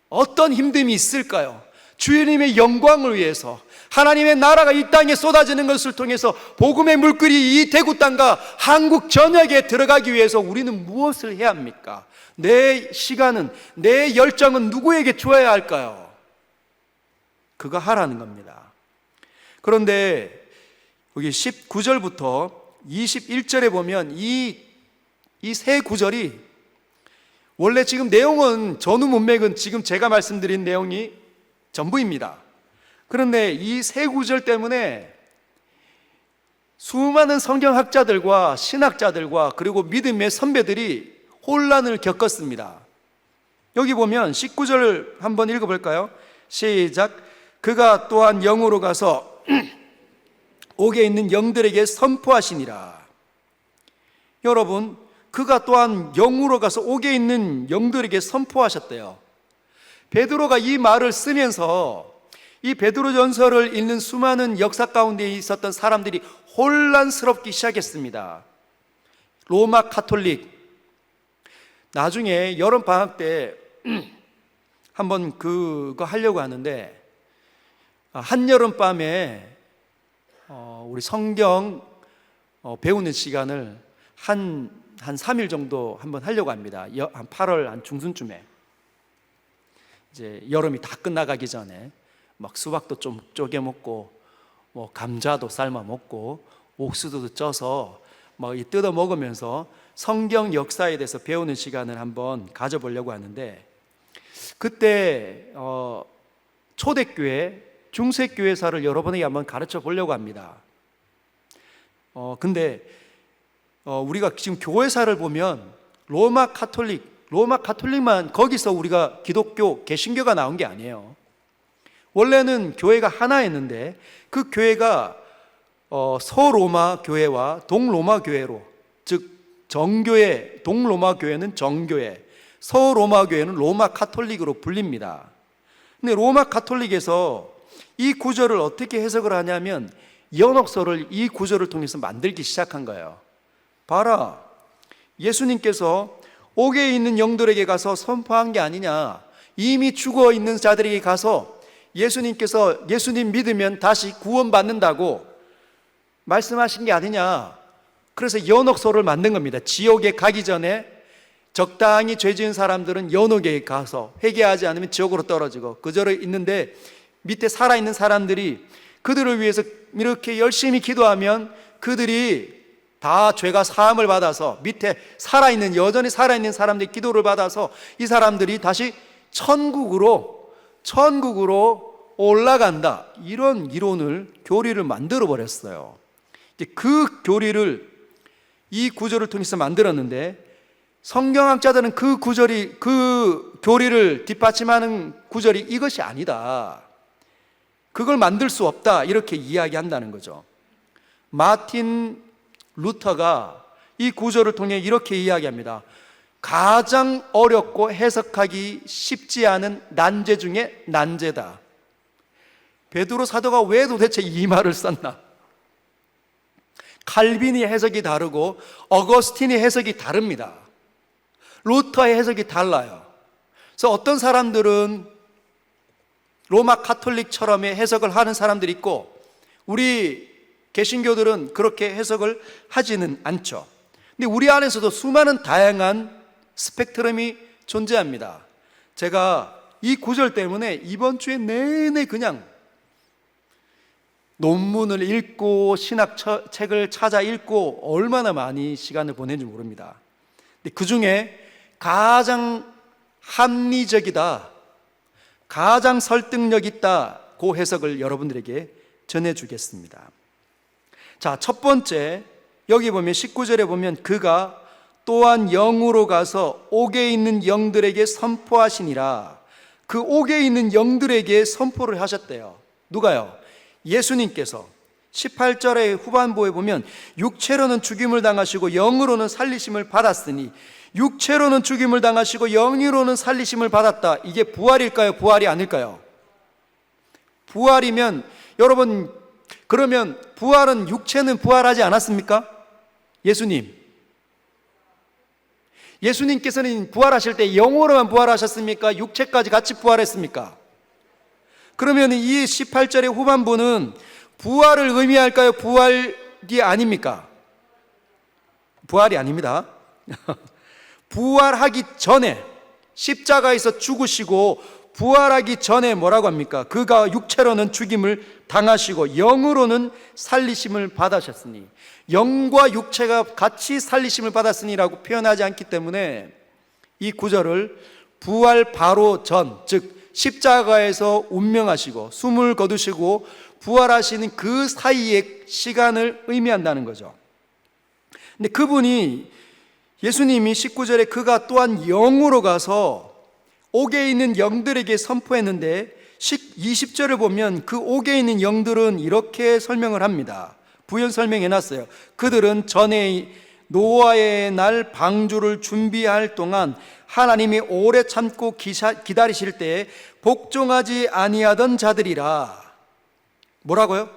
어떤 힘듦이 있을까요? 주님의 영광을 위해서, 하나님의 나라가 이 땅에 쏟아지는 것을 통해서 복음의 물결이 이 대구 땅과 한국 전역에 들어가기 위해서 우리는 무엇을 해야 합니까? 내 시간은, 내 열정은 누구에게 주어야 할까요? 그거 하라는 겁니다. 그런데 여기 19절부터 21절에 보면 이 세 구절이, 원래 지금 내용은, 전후 문맥은 지금 제가 말씀드린 내용이 전부입니다. 그런데 이 세 구절 때문에 수많은 성경학자들과 신학자들과 그리고 믿음의 선배들이 혼란을 겪었습니다. 여기 보면 19절 한번 읽어볼까요? 시작. 그가 또한 영으로 가서 옥에 있는 영들에게 선포하시니라. 여러분, 그가 또한 영으로 가서 옥에 있는 영들에게 선포하셨대요. 베드로가 이 말을 쓰면서 이 베드로전서를 읽는 수많은 역사 가운데 있었던 사람들이 혼란스럽기 시작했습니다. 로마 카톨릭, 나중에 여름 방학 때 한번 그거 하려고 하는데, 한여름 밤에 우리 성경 배우는 시간을 한 3일 정도 한번 하려고 합니다. 한 8월 한 중순쯤에, 이제 여름이 다 끝나가기 전에 막 수박도 좀 쪼개 먹고, 뭐 감자도 삶아 먹고, 옥수수도 쪄서 막 뜯어 먹으면서 성경 역사에 대해서 배우는 시간을 한번 가져보려고 하는데, 그때 초대교회, 중세교회사를 여러분에게 한번 가르쳐 보려고 합니다. 근데 우리가 지금 교회사를 보면 로마 카톨릭만, 거기서 우리가 기독교, 개신교가 나온 게 아니에요. 원래는 교회가 하나였는데 그 교회가 서로마 교회와 동로마 교회로, 즉 정교회, 동로마 교회는 정교회, 서로마 교회는 로마 카톨릭으로 불립니다. 근데 로마 카톨릭에서 이 구절을 어떻게 해석을 하냐면 연옥서를 이 구절을 통해서 만들기 시작한 거예요. 봐라, 예수님께서 옥에 있는 영들에게 가서 선포한 게 아니냐, 이미 죽어 있는 자들에게 가서 예수님께서 예수님 믿으면 다시 구원받는다고 말씀하신 게 아니냐. 그래서 연옥소를 만든 겁니다. 지옥에 가기 전에 적당히 죄 지은 사람들은 연옥에 가서 회개하지 않으면 지옥으로 떨어지고, 그저로 있는데 밑에 살아있는 사람들이 그들을 위해서 이렇게 열심히 기도하면 그들이 다 죄가 사함을 받아서, 밑에 여전히 살아있는 사람들이 기도를 받아서 이 사람들이 다시 천국으로 올라간다. 이런 이론을, 교리를 만들어 버렸어요. 그 교리를 이 구절을 통해서 만들었는데, 성경학자들은 그 교리를 뒷받침하는 구절이 이것이 아니다, 그걸 만들 수 없다, 이렇게 이야기한다는 거죠. 마틴 루터가 이 구절을 통해 이렇게 이야기합니다. 가장 어렵고 해석하기 쉽지 않은 난제 중에 난제다. 베드로 사도가 왜 도대체 이 말을 썼나? 칼빈이 해석이 다르고 어거스틴이 해석이 다릅니다. 루터의 해석이 달라요. 그래서 어떤 사람들은 로마 카톨릭처럼의 해석을 하는 사람들이 있고, 우리 개신교들은 그렇게 해석을 하지는 않죠. 근데 우리 안에서도 수많은 다양한 스펙트럼이 존재합니다. 제가 이 구절 때문에 이번 주에 내내 그냥 논문을 읽고 신학책을 찾아 읽고 얼마나 많이 시간을 보낸지 모릅니다. 근데 그 중에 가장 합리적이다, 가장 설득력 있다, 그 해석을 여러분들에게 전해주겠습니다. 자, 첫 번째, 여기 보면 19절에 보면 그가 또한 영으로 가서 옥에 있는 영들에게 선포하시니라. 그 옥에 있는 영들에게 선포를 하셨대요. 누가요? 예수님께서. 18절의 후반부에 보면 육체로는 죽임을 당하시고 영으로는 살리심을 받았으니, 육체로는 죽임을 당하시고 영으로는 살리심을 받았다. 이게 부활일까요? 부활이 아닐까요? 부활이면, 여러분, 그러면 부활은, 육체는 부활하지 않았습니까? 예수님께서는 부활하실 때 영으로만 부활하셨습니까? 육체까지 같이 부활했습니까? 그러면 이 18절의 후반부는 부활을 의미할까요? 부활이 아닙니까? 부활이 아닙니다. 부활하기 전에, 십자가에서 죽으시고 부활하기 전에 뭐라고 합니까? 그가 육체로는 죽임을 당하시고 영으로는 살리심을 받으셨으니, 영과 육체가 같이 살리심을 받았으니라고 표현하지 않기 때문에 이 구절을 부활 바로 전, 즉 십자가에서 운명하시고 숨을 거두시고 부활하시는 그 사이의 시간을 의미한다는 거죠. 근데 그분이, 예수님이 19절에 그가 또한 영으로 가서 옥에 있는 영들에게 선포했는데 20절을 보면 그 옥에 있는 영들은 이렇게 설명을 합니다. 부연 설명해놨어요. 그들은 전에 노아의 날 방주를 준비할 동안 하나님이 오래 참고 기다리실 때에 복종하지 아니하던 자들이라. 뭐라고요?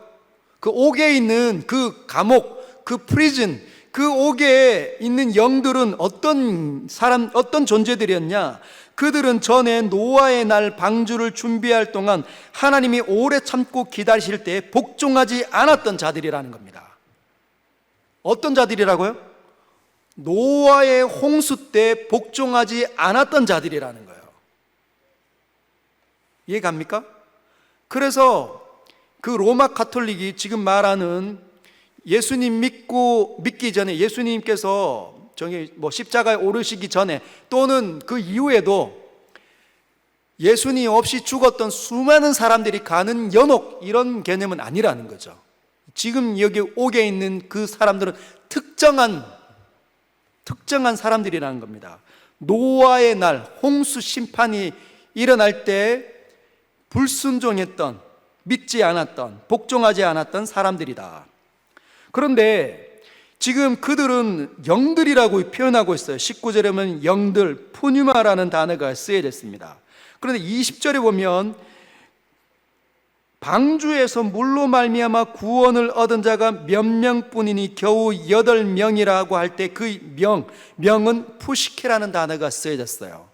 그 옥에 있는 그 감옥, 그 프리즌, 그 옥에 있는 영들은 어떤 존재들이었냐? 그들은 전에 노아의 날 방주를 준비할 동안 하나님이 오래 참고 기다리실 때 복종하지 않았던 자들이라는 겁니다. 어떤 자들이라고요? 노아의 홍수 때 복종하지 않았던 자들이라는 거예요. 이해갑니까? 그래서 그 로마 가톨릭이 지금 말하는 예수님 믿기 전에, 예수님께서 십자가에 오르시기 전에 또는 그 이후에도 예수님 없이 죽었던 수많은 사람들이 가는 연옥, 이런 개념은 아니라는 거죠. 지금 여기 옥에 있는 그 사람들은 특정한 사람들이라는 겁니다. 노아의 날 홍수 심판이 일어날 때 불순종했던, 믿지 않았던, 복종하지 않았던 사람들이다. 그런데 지금 그들은 영들이라고 표현하고 있어요. 19절에 보면 영들, 푸뉴마라는 단어가 쓰여졌습니다. 그런데 20절에 보면 방주에서 물로 말미암아 구원을 얻은 자가 몇 명뿐이니 겨우 8명이라고 할 때 그 명은 푸시케라는 단어가 쓰여졌어요.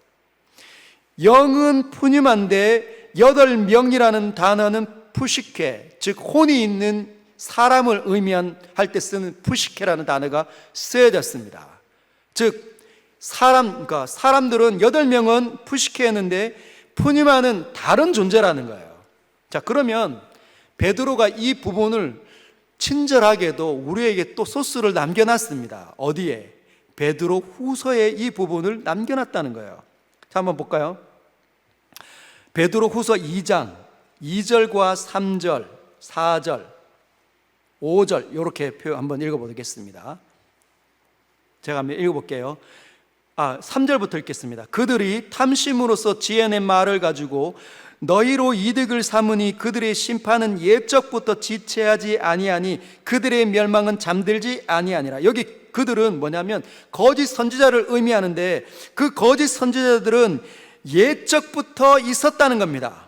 영은 푸뉴마인데 8명이라는 단어는 푸시케, 즉 혼이 있는 사람을 의미할 때 쓰는 푸시케라는 단어가 쓰여졌습니다. 즉 사람들은 8명은 푸시케였는데 푸뉴마는 다른 존재라는 거예요. 자, 그러면 베드로가 이 부분을 친절하게도 우리에게 또 소스를 남겨놨습니다. 어디에? 베드로 후서에 이 부분을 남겨놨다는 거예요. 자, 한번 볼까요? 베드로 후서 2장 2절과 3절, 4절, 5절 이렇게 표현 한번 읽어보겠습니다. 제가 한번 읽어볼게요. 3절부터 읽겠습니다. 그들이 탐심으로써 지어낸 말을 가지고 너희로 이득을 삼으니 그들의 심판은 옛적부터 지체하지 아니하니 그들의 멸망은 잠들지 아니하니라. 여기 그들은 뭐냐면 거짓 선지자를 의미하는데 그 거짓 선지자들은 옛적부터 있었다는 겁니다.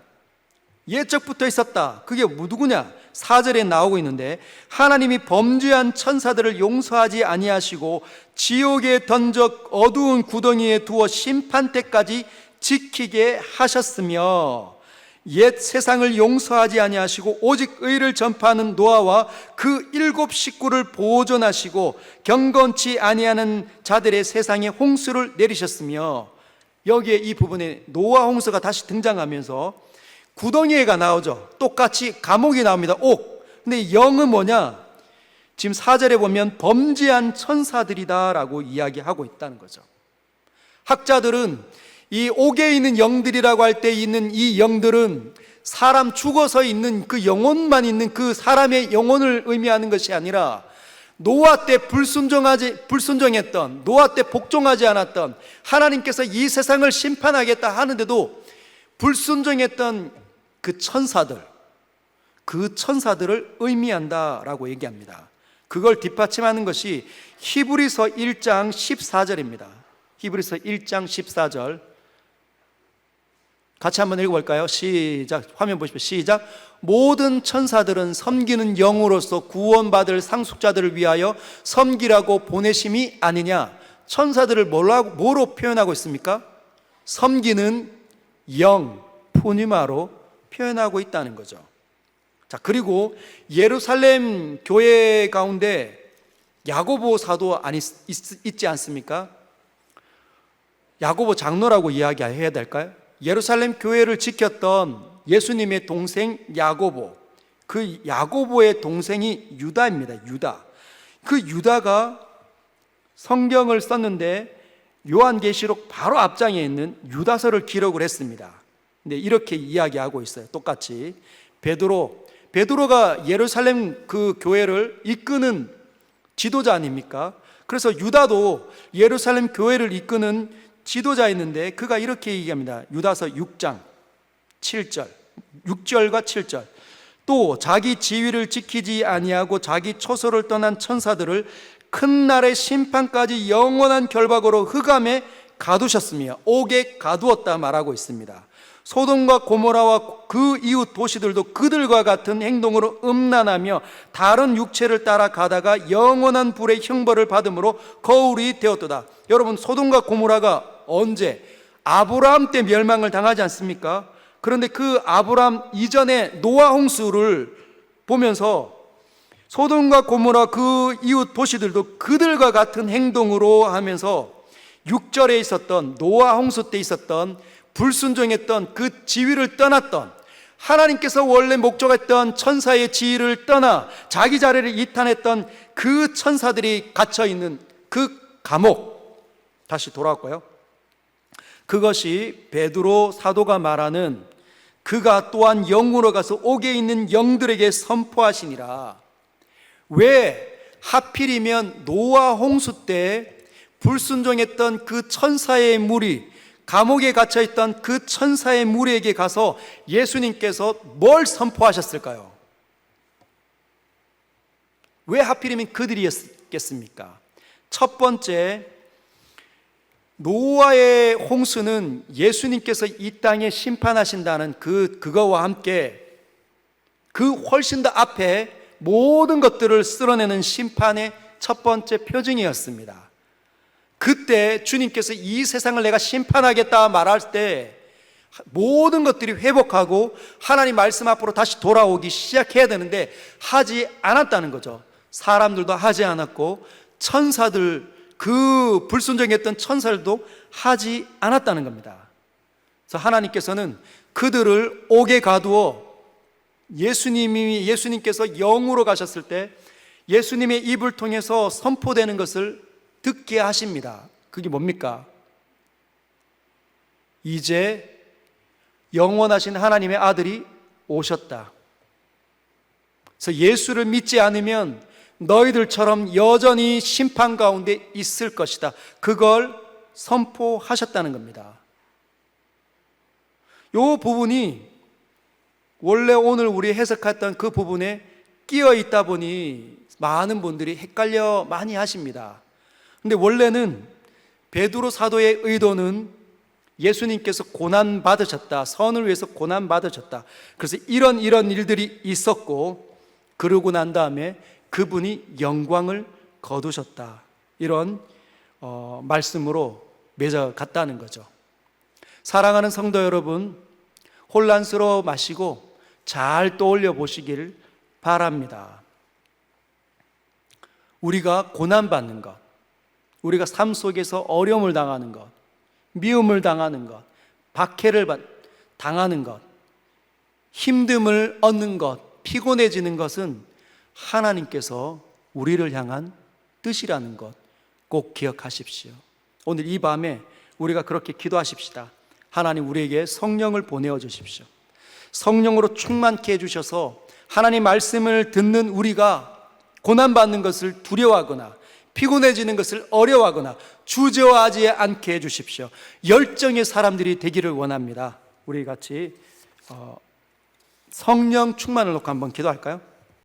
옛적부터 있었다. 그게 누구냐? 4절에 나오고 있는데 하나님이 범죄한 천사들을 용서하지 아니하시고 지옥에 던져 어두운 구덩이에 두어 심판 때까지 지키게 하셨으며 옛 세상을 용서하지 아니하시고 오직 의를 전파하는 노아와 그 7 식구를 보존하시고 경건치 아니하는 자들의 세상에 홍수를 내리셨으며, 여기에 이 부분에 노아 홍수가 다시 등장하면서 구덩이가 나오죠. 똑같이 감옥이 나옵니다. 옥. 근데 영은 뭐냐? 지금 4절에 보면 범죄한 천사들이다라고 이야기하고 있다는 거죠. 학자들은 이 옥에 있는 영들이라고 할 때 있는 이 영들은 사람 죽어서 있는 그 영혼만 있는 그 사람의 영혼을 의미하는 것이 아니라 노아 때 불순종했던, 노아 때 복종하지 않았던, 하나님께서 이 세상을 심판하겠다 하는데도 불순종했던 그 천사들을 의미한다라고 얘기합니다. 그걸 뒷받침하는 것이 히브리서 1장 14절입니다. 히브리서 1장 14절 같이 한번 읽어볼까요? 시작. 화면 보십시오. 시작. 모든 천사들은 섬기는 영으로서 구원받을 상속자들을 위하여 섬기라고 보내심이 아니냐. 천사들을 뭐로 표현하고 있습니까? 섬기는 영, 푸니마로 표현하고 있다는 거죠. 자, 그리고 예루살렘 교회 가운데 야고보 사도 있지 않습니까? 야고보 장로라고 이야기해야 될까요? 예루살렘 교회를 지켰던 예수님의 동생 야고보, 그 야고보의 동생이 유다입니다. 유다. 그 유다가 성경을 썼는데 요한계시록 바로 앞장에 있는 유다서를 기록을 했습니다. 근데 이렇게 이야기하고 있어요. 똑같이 베드로가 예루살렘 그 교회를 이끄는 지도자 아닙니까? 그래서 유다도 예루살렘 교회를 이끄는 지도자였는데 그가 이렇게 얘기합니다. 유다서 6장 7절, 6절과 7절. 또 자기 지위를 지키지 아니하고 자기 초소를 떠난 천사들을 큰 날의 심판까지 영원한 결박으로 흑암에 가두셨으며 옥에 가두었다 말하고 있습니다. 소돔과 고모라와 그 이웃 도시들도 그들과 같은 행동으로 음란하며 다른 육체를 따라가다가 영원한 불의 형벌을 받음으로 거울이 되었도다. 여러분, 소돔과 고모라가 언제? 아브라함 때 멸망을 당하지 않습니까? 그런데 그 아브라함 이전에 노아 홍수를 보면서 소돔과 고모라 그 이웃 도시들도 그들과 같은 행동으로 하면서 6절에 있었던 노아 홍수 때 있었던 불순종했던 그 지위를 떠났던, 하나님께서 원래 목적했던 천사의 지위를 떠나 자기 자리를 이탄했던 그 천사들이 갇혀있는 그 감옥, 다시 돌아왔고요. 그것이 베드로 사도가 말하는 그가 또한 영으로 가서 옥에 있는 영들에게 선포하시니라. 왜 하필이면 노아 홍수 때 불순종했던 그 천사의 무리, 감옥에 갇혀있던 그 천사의 무리에게 가서 예수님께서 뭘 선포하셨을까요? 왜 하필이면 그들이었겠습니까? 첫 번째, 노아의 홍수는 예수님께서 이 땅에 심판하신다는 그거와 함께 그 훨씬 더 앞에 모든 것들을 쓸어내는 심판의 첫 번째 표징이었습니다. 그때 주님께서 이 세상을 내가 심판하겠다 말할 때 모든 것들이 회복하고 하나님 말씀 앞으로 다시 돌아오기 시작해야 되는데 하지 않았다는 거죠. 사람들도 하지 않았고 천사들, 그 불순종했던 천사들도 하지 않았다는 겁니다. 그래서 하나님께서는 그들을 옥에 가두어 예수님께서 영으로 가셨을 때 예수님의 입을 통해서 선포되는 것을 듣게 하십니다. 그게 뭡니까? 이제 영원하신 하나님의 아들이 오셨다. 그래서 예수를 믿지 않으면 너희들처럼 여전히 심판 가운데 있을 것이다. 그걸 선포하셨다는 겁니다. 이 부분이 원래 오늘 우리 해석했던 그 부분에 끼어 있다 보니 많은 분들이 헷갈려 많이 하십니다. 근데 원래는 베드로 사도의 의도는 예수님께서 고난 받으셨다, 선을 위해서 고난 받으셨다, 그래서 이런 일들이 있었고 그러고 난 다음에 그분이 영광을 거두셨다, 이런 말씀으로 맺어갔다는 거죠. 사랑하는 성도 여러분, 혼란스러워 마시고 잘 떠올려 보시길 바랍니다. 우리가 고난받는 것, 우리가 삶 속에서 어려움을 당하는 것, 미움을 당하는 것, 박해를 당하는 것, 힘듦을 얻는 것, 피곤해지는 것은 하나님께서 우리를 향한 뜻이라는 것 꼭 기억하십시오. 오늘 이 밤에 우리가 그렇게 기도하십시다. 하나님, 우리에게 성령을 보내어 주십시오. 성령으로 충만케 해주셔서 하나님 말씀을 듣는 우리가 고난받는 것을 두려워하거나 피곤해지는 것을 어려워하거나 주저하지 않게 해주십시오. 열정의 사람들이 되기를 원합니다. 우리 같이 성령 충만을 놓고 한번 기도할까요?